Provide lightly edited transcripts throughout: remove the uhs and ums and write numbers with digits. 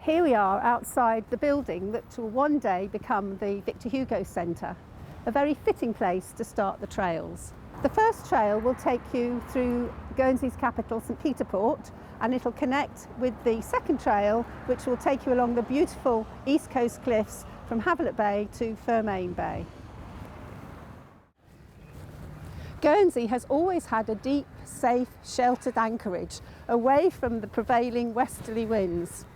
Here we are outside the building that will one day become the Victor Hugo Centre, a very fitting place to start the trails. The first trail will take you through Guernsey's capital, St Peter Port, and it'll connect with the second trail, which will take you along the beautiful east coast cliffs from Havelock Bay to Fermain Bay. Guernsey has always had a deep, safe, sheltered anchorage away from the prevailing westerly winds.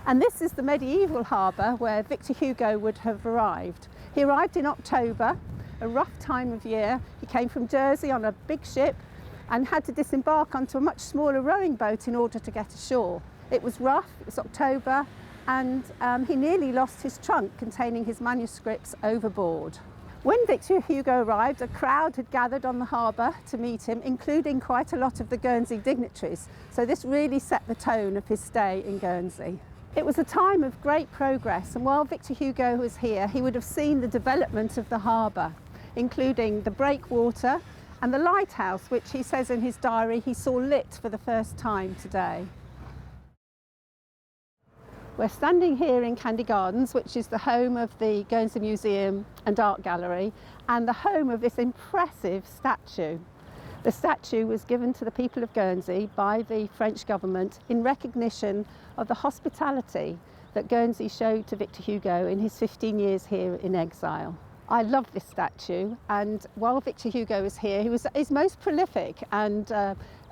And this is the medieval harbour where Victor Hugo would have arrived. He arrived in October, a rough time of year. He came from Jersey on a big ship and had to disembark onto a much smaller rowing boat in order to get ashore. It was rough, it was October, and he nearly lost his trunk containing his manuscripts overboard. When Victor Hugo arrived, a crowd had gathered on the harbour to meet him, including quite a lot of the Guernsey dignitaries. So this really set the tone of his stay in Guernsey. It was a time of great progress, and while Victor Hugo was here, he would have seen the development of the harbour, including the breakwater and the lighthouse, which he says in his diary he saw lit for the first time today. We're standing here in Candy Gardens, which is the home of the Guernsey Museum and Art Gallery and the home of this impressive statue. The statue was given to the people of Guernsey by the French government in recognition of the hospitality that Guernsey showed to Victor Hugo in his 15 years here in exile. I love this statue, and while Victor Hugo was here, he was his most prolific, and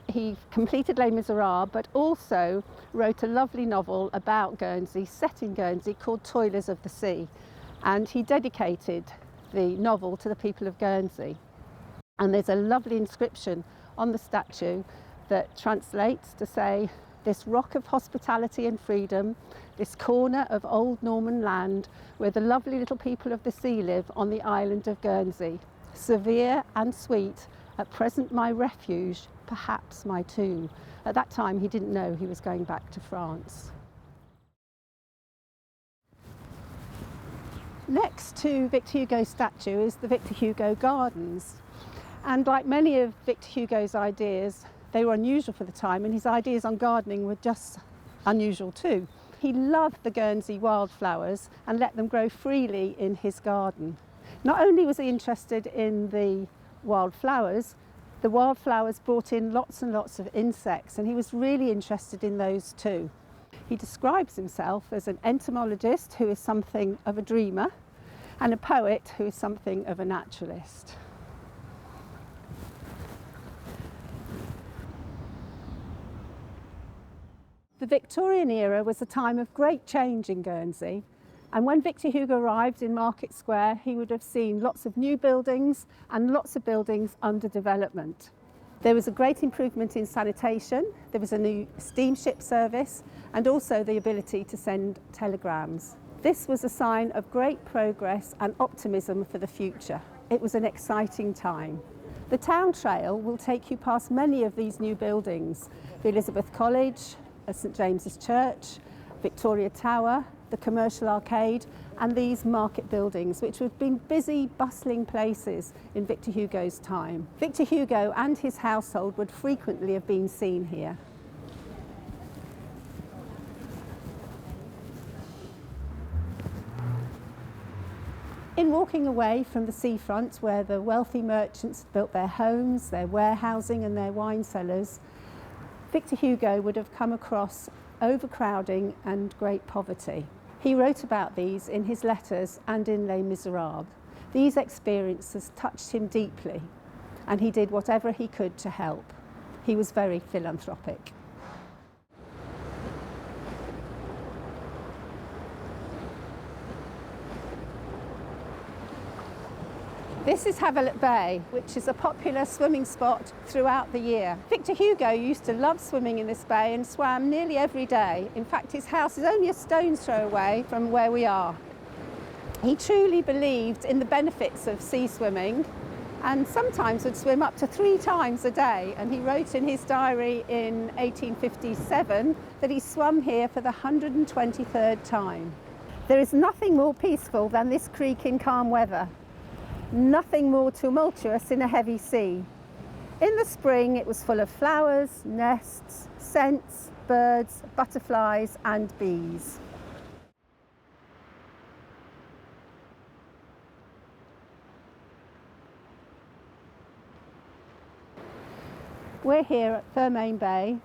he completed Les Miserables, but also wrote a lovely novel about Guernsey, set in Guernsey, called Toilers of the Sea, and he dedicated the novel to the people of Guernsey. And there's a lovely inscription on the statue that translates to say, "This rock of hospitality and freedom, this corner of old Norman land, where the lovely little people of the sea live on the island of Guernsey. Severe and sweet, at present my refuge, perhaps my tomb." At that time, he didn't know he was going back to France. Next to Victor Hugo's statue is the Victor Hugo Gardens. And like many of Victor Hugo's ideas, they were unusual for the time, and his ideas on gardening were just unusual too. He loved the Guernsey wildflowers and let them grow freely in his garden. Not only was he interested in the wildflowers brought in lots and lots of insects, and he was really interested in those too. He describes himself as an entomologist who is something of a dreamer, and a poet who is something of a naturalist. The Victorian era was a time of great change in Guernsey, and when Victor Hugo arrived in Market Square, he would have seen lots of new buildings and lots of buildings under development. There was a great improvement in sanitation, there was a new steamship service, and also the ability to send telegrams. This was a sign of great progress and optimism for the future. It was an exciting time. The town trail will take you past many of these new buildings: the Elizabeth College, St James's Church, Victoria Tower, the Commercial Arcade, and these market buildings, which have been busy, bustling places in Victor Hugo's time. Victor Hugo and his household would frequently have been seen here. In walking away from the seafront, where the wealthy merchants built their homes, their warehousing and their wine cellars, Victor Hugo would have come across overcrowding and great poverty. He wrote about these in his letters and in Les Miserables. These experiences touched him deeply, and he did whatever he could to help. He was very philanthropic. This is Havelock Bay, which is a popular swimming spot throughout the year. Victor Hugo used to love swimming in this bay and swam nearly every day. In fact, his house is only a stone's throw away from where we are. He truly believed in the benefits of sea swimming and sometimes would swim up to 3 times a day. And he wrote in his diary in 1857 that he swum here for the 123rd time. There is nothing more peaceful than this creek in calm weather. Nothing more tumultuous in a heavy sea. In the spring, it was full of flowers, nests, scents, birds, butterflies and bees. We're here at Fermain Bay,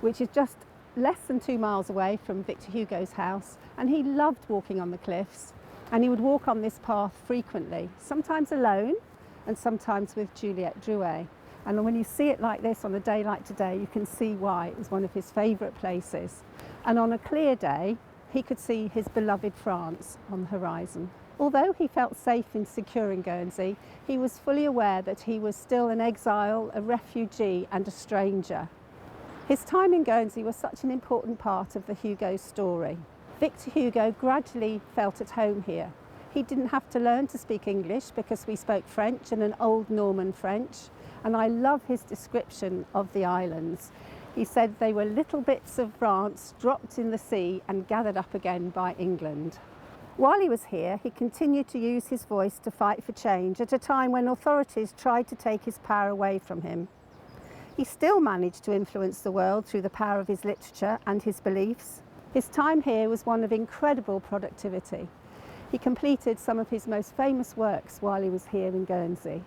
which is just less than 2 miles away from Victor Hugo's house, and he loved walking on the cliffs, and he would walk on this path frequently, sometimes alone and sometimes with Juliette Drouet. And when you see it like this on a day like today, you can see why it was one of his favourite places. And on a clear day, he could see his beloved France on the horizon. Although he felt safe and secure in Guernsey, he was fully aware that he was still an exile, a refugee and a stranger. His time in Guernsey was such an important part of the Hugo story. Victor Hugo gradually felt at home here. He didn't have to learn to speak English because we spoke French and an old Norman French, and I love his description of the islands. He said they were little bits of France dropped in the sea and gathered up again by England. While he was here, he continued to use his voice to fight for change at a time when authorities tried to take his power away from him. He still managed to influence the world through the power of his literature and his beliefs. His time here was one of incredible productivity. He completed some of his most famous works while he was here in Guernsey.